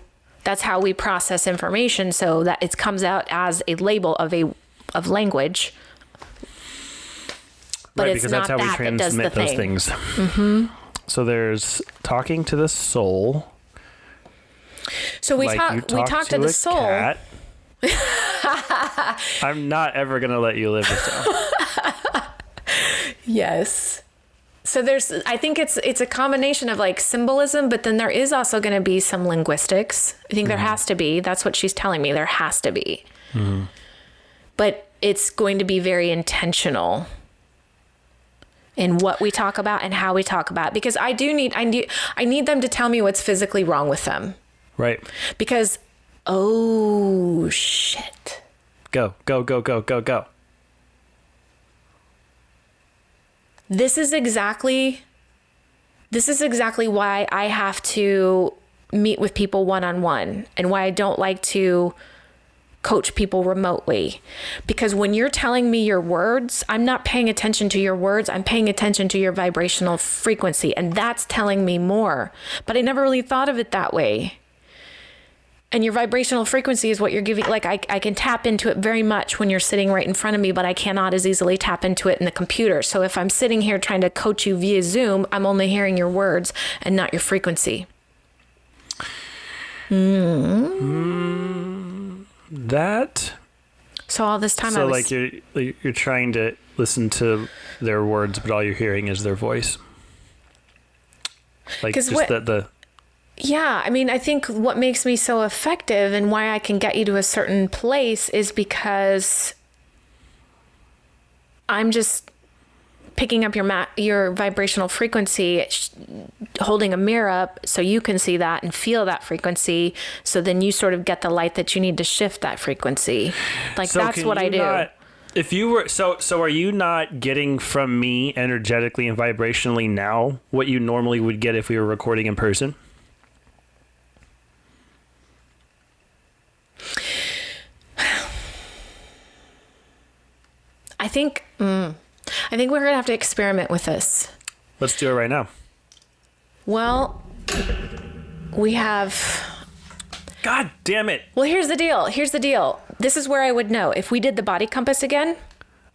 That's how we process information, so that it comes out as a label of language. But right, it's because not that's how we transmit those things. Mm-hmm. So there's talking to the soul. So we talk to the soul. Cat. I'm not ever gonna let you live this down. Yes. So I think it's a combination of like symbolism, but then there is also going to be some linguistics. I think there has to be. That's what she's telling me. There has to be. Mm-hmm. But it's going to be very intentional in what we talk about and how we talk about it. Because I need them to tell me what's physically wrong with them. Right. Because, oh shit. Go. This is exactly why I have to meet with people one-on-one, and why I don't like to coach people remotely. Because when you're telling me your words, I'm not paying attention to your words. I'm paying attention to your vibrational frequency, and that's telling me more. But I never really thought of it that way. And your vibrational frequency is what you're giving. Like I can tap into it very much when you're sitting right in front of me, but I cannot as easily tap into it in the computer. So if I'm sitting here trying to coach you via Zoom, I'm only hearing your words and not your frequency. That. So all this time So like you're trying to listen to their words, but all you're hearing is their voice. Like just the. Yeah, I mean, I think what makes me so effective and why I can get you to a certain place is because I'm just picking up your vibrational frequency, holding a mirror up so you can see that and feel that frequency. So then you sort of get the light that you need to shift that frequency. Like that's what I do. If you were so are you not getting from me energetically and vibrationally now what you normally would get if we were recording in person? I think we're gonna have to experiment with this. Let's do it right now. Well, we have. God damn it. Well, here's the deal. This is where I would know if we did the body compass again.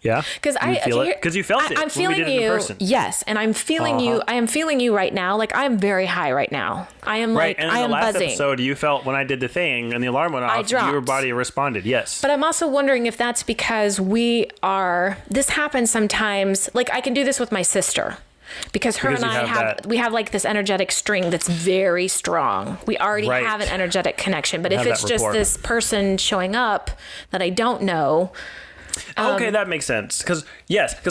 Yeah. Because you felt it. I'm feeling you. In person. Yes, and I'm feeling you. I am feeling you right now. Like I'm very high right now. I am right. And I am in the last buzzing. episode, you felt when I did the thing and the alarm went off, your body responded. Yes. But I'm also wondering if that's because this happens sometimes. Like I can do this with my sister. Because her and I have like this energetic string that's very strong. We already have an energetic connection. But if it's just this person showing up that I don't know. Okay, that makes sense. Because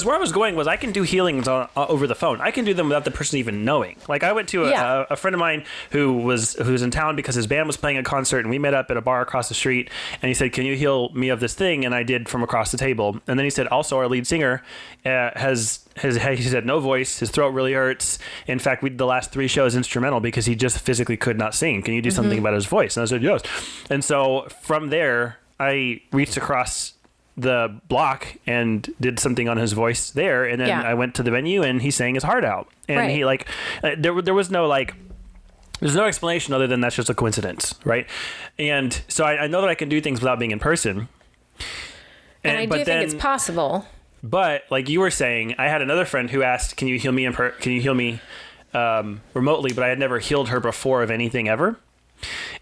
where I was going was I can do healings over the phone. I can do them without the person even knowing. Like I went to a friend of mine who was in town because his band was playing a concert, and we met up at a bar across the street. And he said, "Can you heal me of this thing?" And I did from across the table. And then he said, "Also, our lead singer he said no voice. His throat really hurts. In fact, we did the last 3 shows instrumental because he just physically could not sing. Can you do something about his voice?" And I said, "Yes." And so from there, I reached across the block and did something on his voice there, and then I went to the venue and he sang his heart out, and he like there was no like There's no explanation other than that's just a coincidence, right? And so I know that I can do things without being in person. And I do think it's possible. But like you were saying, I had another friend who asked, "Can you heal me remotely?" But I had never healed her before of anything ever.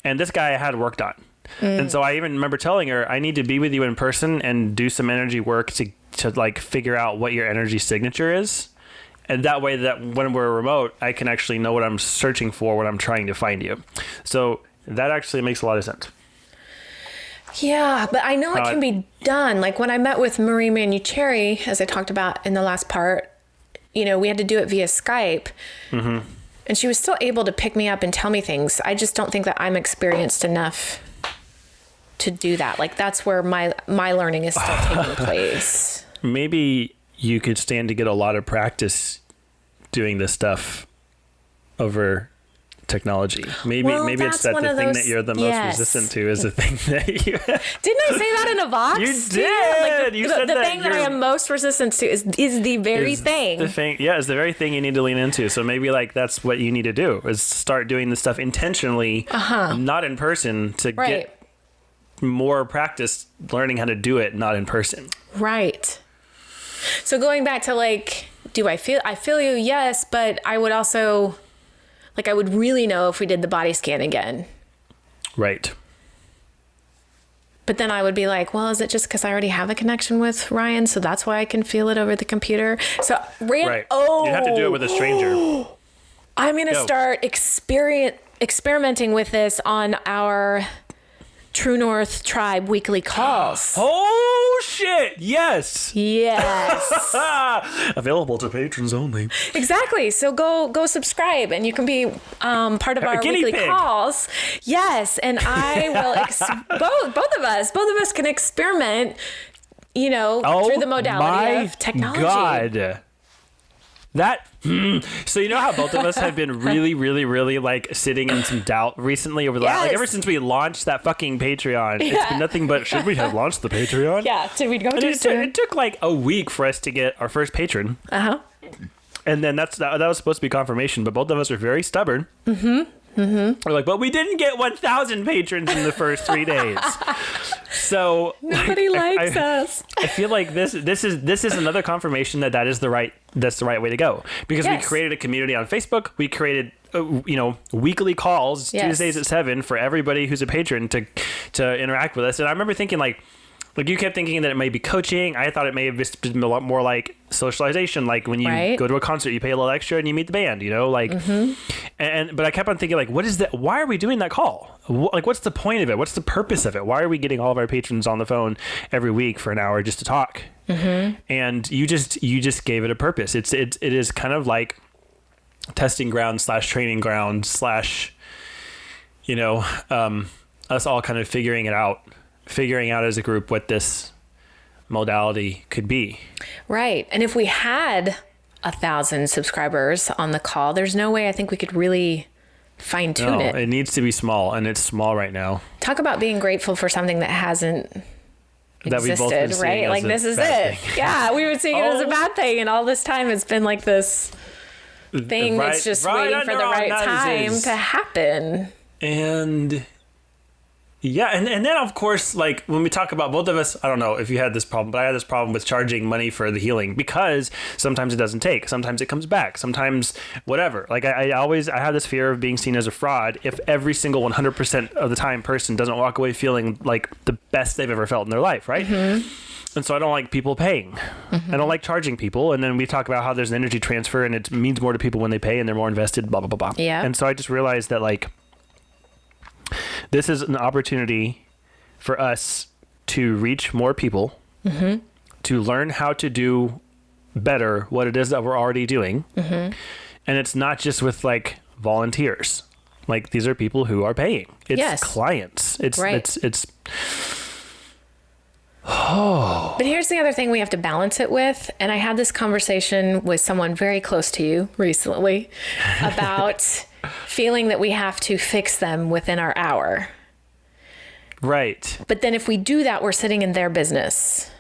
And this guy I had worked on. And so I even remember telling her, I need to be with you in person and do some energy work to like figure out what your energy signature is. And that way that when we're remote, I can actually know what I'm searching for when I'm trying to find you. So that actually makes a lot of sense. Yeah, but I know it can be done. Like when I met with Marie Manucherry, as I talked about in the last part, we had to do it via Skype. Mm-hmm. And she was still able to pick me up and tell me things. I just don't think that I'm experienced enough to do that. Like that's where my learning is still taking place. Maybe you could stand to get a lot of practice doing this stuff over technology. Maybe it's that the thing that you're the most resistant to is the thing that you... Didn't I say that in a Vox? You did! Like you said the thing that I am most resistant to is the very thing. The thing. Yeah, it's the very thing you need to lean into. So maybe like that's what you need to do is start doing this stuff intentionally, not in person, to get more practice learning how to do it not in person. Right. So going back to like, I feel you, yes, but I would also, like I would really know if we did the body scan again. Right. But then I would be like, well, is it just because I already have a connection with Ryan, so that's why I can feel it over the computer? So right. You have to do it with a stranger. I'm going to start experimenting with this on our True North Tribe weekly calls. Oh, shit. Yes. Yes. Available to patrons only. Exactly. So go subscribe and you can be part of our weekly calls. Yes. And I will, both of us can experiment, through the modality of technology. God. So you know how both of us have been really, really, really like sitting in some doubt recently over the last, like ever since we launched that fucking Patreon. Yeah. It's been nothing but should we have launched the Patreon? Yeah, did we go to it took like a week for us to get our first patron. And then that was supposed to be confirmation, but both of us are very stubborn. We're like, but we didn't get 1,000 patrons in the first 3 days. So nobody likes us. I feel like this is another confirmation that's the right way to go, because we created a community on Facebook. We created weekly calls Tuesdays at 7 for everybody who's a patron to interact with us. And I remember thinking like you kept thinking that it may be coaching. I thought it may have just been a lot more like socialization, like when you go to a concert, you pay a little extra and you meet the band, but I kept on thinking like, what is that? Why are we doing that call? Like, what's the point of it? What's the purpose of it? Why are we getting all of our patrons on the phone every week for an hour just to talk? And you just gave it a purpose. It is kind of like testing ground / training ground / us all kind of figuring out as a group what this modality could be. Right. And if we had 1,000 subscribers on the call, there's no way I think we could really fine tune it. It needs to be small, and it's small right now. Talk about being grateful for something that hasn't existed, right? Like this is it. Yeah, we were seeing it as a bad thing, and all this time it's been like this thing that's just waiting for the right time to happen. And yeah, and then of course, like when we talk about both of us, I don't know if you had this problem, but I had this problem with charging money for the healing, because sometimes it doesn't take, sometimes it comes back, sometimes whatever. Like I have this fear of being seen as a fraud if every single 100% of the time person doesn't walk away feeling like the best they've ever felt in their life, right? And so I don't like people paying. I don't like charging people. And then we talk about how there's an energy transfer and it means more to people when they pay and they're more invested, blah, blah, blah, blah. Yeah. And so I just realized that like, this is an opportunity for us to reach more people, to learn how to do better what it is that we're already doing. And it's not just with like volunteers. Like these are people who are paying. It's clients. It's But here's the other thing we have to balance it with. And I had this conversation with someone very close to you recently about feeling that we have to fix them within our hour. Right. But then if we do that, we're sitting in their business.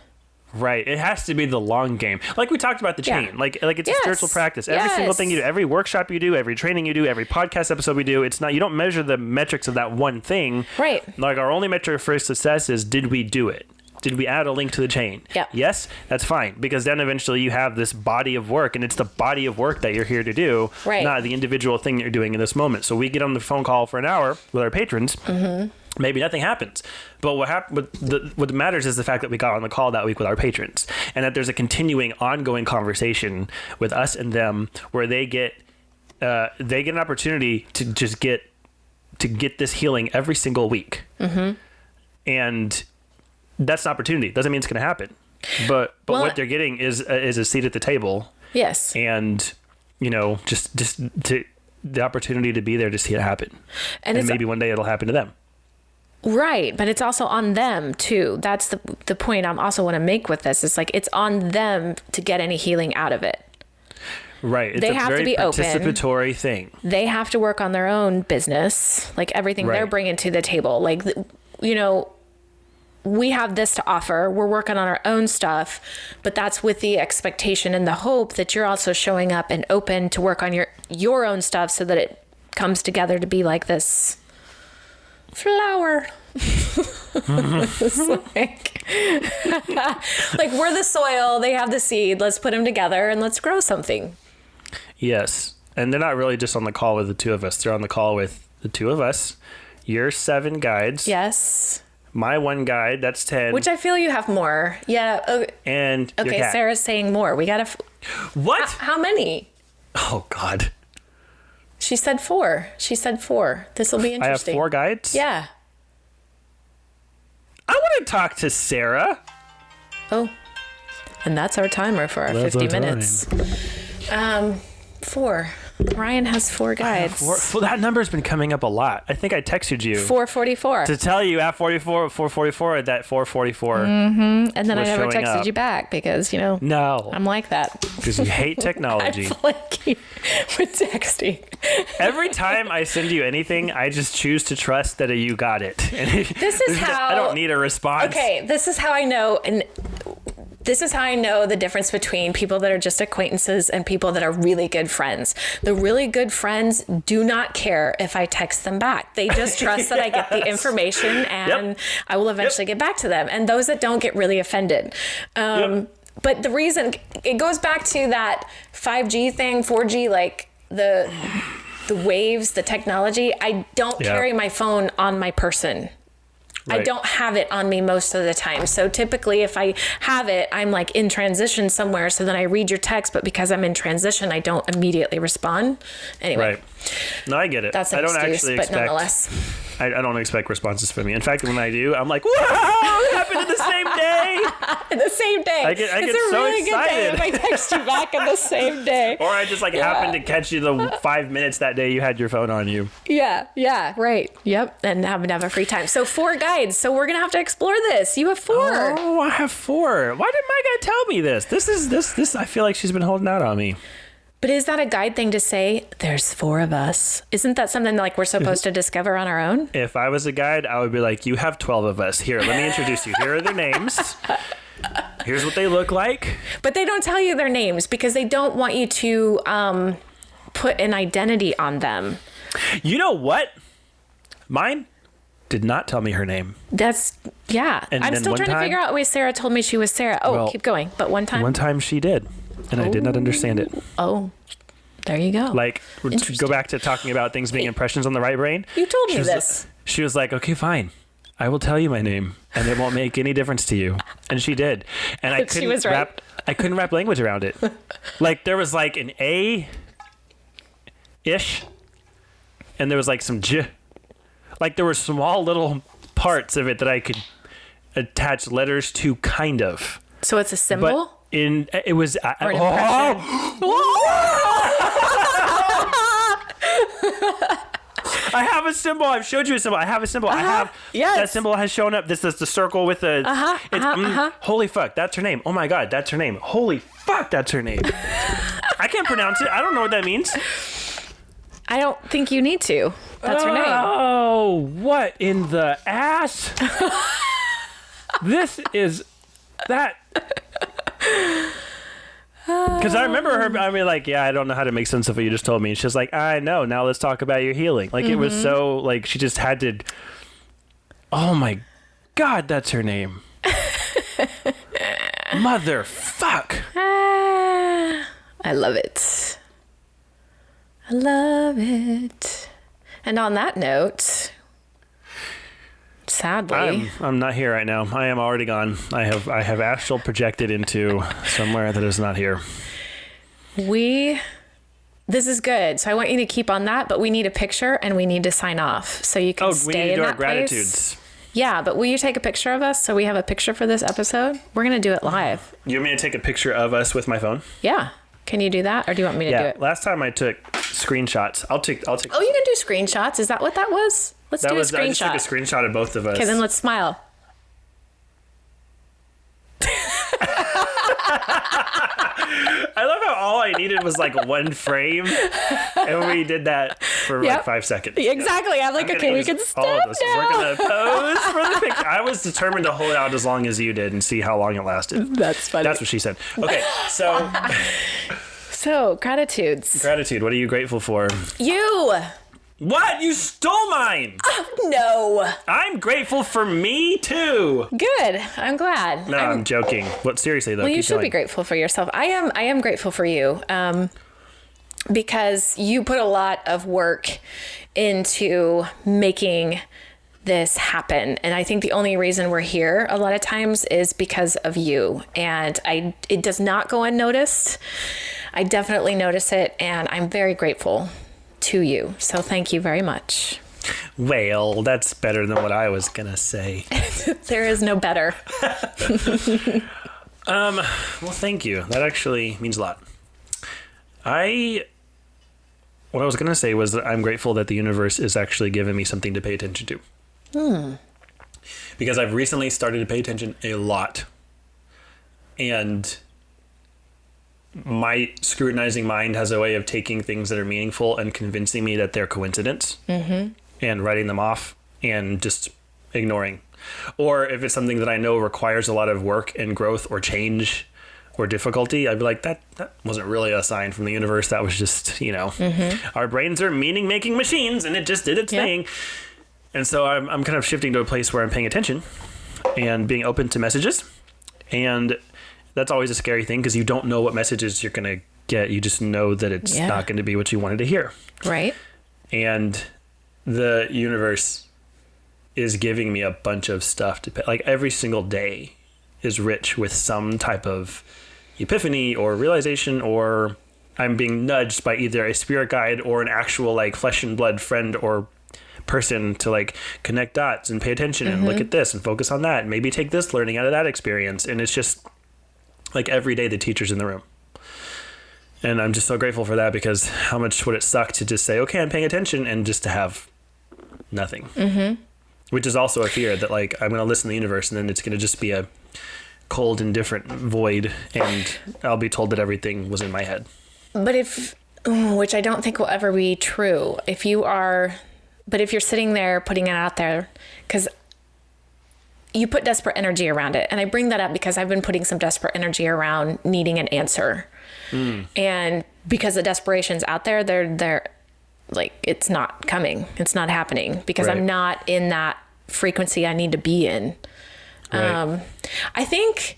Right. It has to be the long game. Like we talked about the chain. Yeah. Like it's a spiritual practice. Every Yes. single thing you do, every workshop you do, every training you do, every podcast episode we do, it's not, you don't measure the metrics of that one thing. Right. Like our only metric for success is, did we do it? Did we add a link to the chain? Yeah. Yes, that's fine. Because then eventually you have this body of work, and it's the body of work that you're here to do, right. not the individual thing that you're doing in this moment. So we get on the phone call for an hour with our patrons. Mm-hmm. Maybe nothing happens. But what matters is the fact that we got on the call that week with our patrons, and that there's a continuing, ongoing conversation with us and them where they get an opportunity to just get this healing every single week. Mm-hmm. And that's an opportunity. Doesn't mean it's going to happen. But what they're getting is a seat at the table. Yes. And, just to the opportunity to be there to see it happen. And maybe one day it'll happen to them. Right, but it's also on them too. That's the point I also want to make with this. It's like it's on them to get any healing out of it. Right. It's they a have very to be participatory open. Thing. They have to work on their own business, like everything they're bringing to the table. Like, we have this to offer. We're working on our own stuff, but that's with the expectation and the hope that you're also showing up and open to work on your own stuff so that it comes together to be like this flower. It's like we're the soil, they have the seed. Let's put them together and let's grow something. Yes. And they're not really just on the call with the two of us. They're on the call with the two of us. Your 7 guides. Yes. My 1 guide, that's 10. Which I feel you have more. Yeah. Okay. And your okay, cat. Sarah's saying more. We gotta. What? How many? Oh God. She said 4. This will be interesting. I have 4 guides? Yeah. I want to talk to Sarah. Oh. And that's our timer for our 50 minutes. 4. Ryan has 4 guides. Well, that number's been coming up a lot. I think I texted you 444 to tell you at 444 that 444. Mm-hmm. And then I was never showing texted up. you back because No, I'm like that. because you hate technology. I'm flaky with texting. Every time I send you anything, I just choose to trust that you got it. And This is how I don't need a response. Okay, this is how I know, and this is how I know the difference between people that are just acquaintances and people that are really good friends. The really good friends do not care if I text them back. They just trust that I get the information and I will eventually get back to them. And those that don't get really offended. But the reason, it goes back to that 5G thing, 4G, like the waves, the technology. I don't carry my phone on my person. Right. I don't have it on me most of the time. So typically if I have it, I'm like in transition somewhere. So then I read your text, but because I'm in transition, I don't immediately respond. Anyway. Right. No, I get it. That's an excuse, but nonetheless. I don't expect responses from you. In fact, when I do, I'm like, whoa, it happened in the same day. In the same day. I get it's so a really excited. good day if I text you back in the same day. Or I just happen to catch you the 5 minutes that day you had your phone on you. Yeah, right. Yep. And happen to have a free time. So 4 guides. So we're going to have to explore this. You have 4. Oh, I have 4. Why did my guy tell me this? This, I feel like she's been holding out on me. But is that a guide thing to say, there's 4 of us? Isn't that something like we're supposed to discover on our own? If I was a guide, I would be like, you have 12 of us. Here, let me introduce you. Here are their names. Here's what they look like. But they don't tell you their names because they don't want you to put an identity on them. You know what? Mine did not tell me her name. That's, and I'm still trying to figure out why Sarah told me she was Sarah. Oh, well, keep going. But one time? One time she did. And I did not understand it. Oh, there you go. Like, to go back to talking about things being impressions on the right brain. You told me this. She was like, okay, fine. I will tell you my name, and it won't make any difference to you. And she did. And I couldn't I couldn't wrap language around it. Like, there was like an A-ish, and there was like some J. Like, there were small little parts of it that I could attach letters to, kind of. So it's a symbol? But it was or an impression. I have a symbol. I've showed you a symbol. I have a symbol. I have that symbol has shown up. This is the circle with the holy fuck, that's her name. Oh my god, that's her name. Holy fuck, that's her name. I can't pronounce it. I don't know what that means. I don't think you need to. That's her name. Oh, what in the ass? This is that. Because I remember her, I mean, like, yeah, I don't know how to make sense of what you just told me. She's like, I know, now let's talk about your healing. Like, it was so, like, she just had to, oh my God, that's her name. Motherfuck. I love it. I love it. And on that note, sadly, I'm not here right now. I am already gone. I have astral projected into somewhere that is not here. This is good. So I want you to keep on that, but we need a picture and we need to sign off so you can stay we need to in do that our gratitudes. place. Yeah, but will you take a picture of us so we have a picture for this episode? We're going to do it live. You want me to take a picture of us with my phone? Yeah. Can you do that, or do you want me to do it? Last time I took screenshots. I'll take. Oh, you can do screenshots. Is that what that was? Let's do a screenshot. I just took a screenshot of both of us. Okay, then let's smile. I love how all I needed was like one frame, and we did that for like 5 seconds. Exactly. I'm like, okay, we can stop now. We're gonna pose for the picture. I was determined to hold out as long as you did and see how long it lasted. That's funny. That's what she said. Okay, so gratitudes. Gratitude. What are you grateful for? You. What? You stole mine. No. I'm grateful for me too. Good. I'm glad. No, I'm joking. What? Seriously though. Well, you should be grateful for yourself. I am grateful for you. Because you put a lot of work into making this happen. And I think the only reason we're here a lot of times is because of you. And it does not go unnoticed. I definitely notice it, and I'm very grateful to you. So thank you very much. Well, that's better than what I was gonna say. There is no better. Well, thank you. That actually means a lot. What I was gonna say was that I'm grateful that the universe is actually giving me something to pay attention to. Because I've recently started to pay attention a lot. And my scrutinizing mind has a way of taking things that are meaningful and convincing me that they're coincidence and writing them off and just ignoring. Or if it's something that I know requires a lot of work and growth or change or difficulty, I'd be like, that wasn't really a sign from the universe. That was just, our brains are meaning making machines and it just did its thing. And so I'm kind of shifting to a place where I'm paying attention and being open to messages. And that's always a scary thing because you don't know what messages you're going to get. You just know that it's not going to be what you wanted to hear. Right. And the universe is giving me a bunch of stuff to pay. Like every single day is rich with some type of epiphany or realization, or I'm being nudged by either a spirit guide or an actual like flesh and blood friend or person to like connect dots and pay attention and look at this and focus on that and maybe take this learning out of that experience. And it's just like every day the teacher's in the room. And I'm just so grateful for that, because how much would it suck to just say, okay, I'm paying attention, and just to have nothing. Which is also a fear that like I'm going to listen to the universe and then it's going to just be a cold, indifferent void, and I'll be told that everything was in my head. But which I don't think will ever be true, if you're sitting there putting it out there, because you put desperate energy around it. And I bring that up because I've been putting some desperate energy around needing an answer. And because the desperation's out there, they're like, it's not coming. It's not happening because I'm not in that frequency I need to be in. Right. I think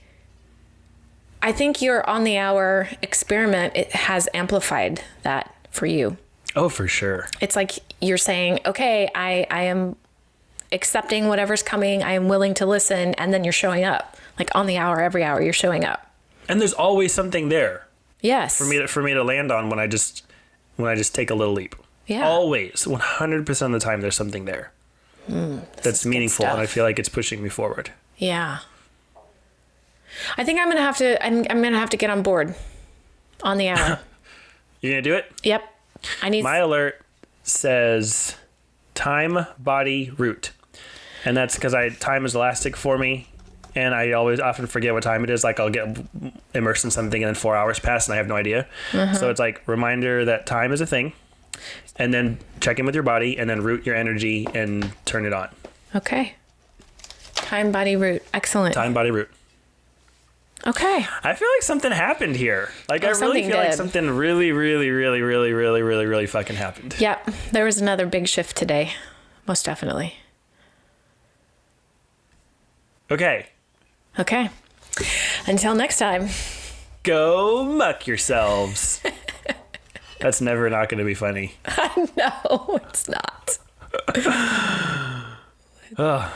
your on the hour experiment, it has amplified that for you. Oh, for sure. It's like you're saying, okay, I am accepting whatever's coming. I am willing to listen. And then you're showing up like on the hour, every hour you're showing up. And there's always something there. Yes. For me to land on when I just take a little leap. Yeah. Always 100% of the time there's something there that's meaningful, and I feel like it's pushing me forward. Yeah. I think I'm going to have to get on board on the hour. You going to do it? Yep. My alert says time, body, root. And that's because time is elastic for me, and I often forget what time it is. Like I'll get immersed in something and then 4 hours pass and I have no idea. So it's like reminder that time is a thing, and then check in with your body, and then root your energy and turn it on. Okay. Time, body, root. Excellent. Time, body, root. Okay. I feel like something happened here. Like, I really something feel like did. something really, really, really, really, really, really, really fucking happened. Yep. There was another big shift today. Most definitely. Okay. Okay. Until next time. Go muck yourselves. That's never not going to be funny. No, it's not. Ugh.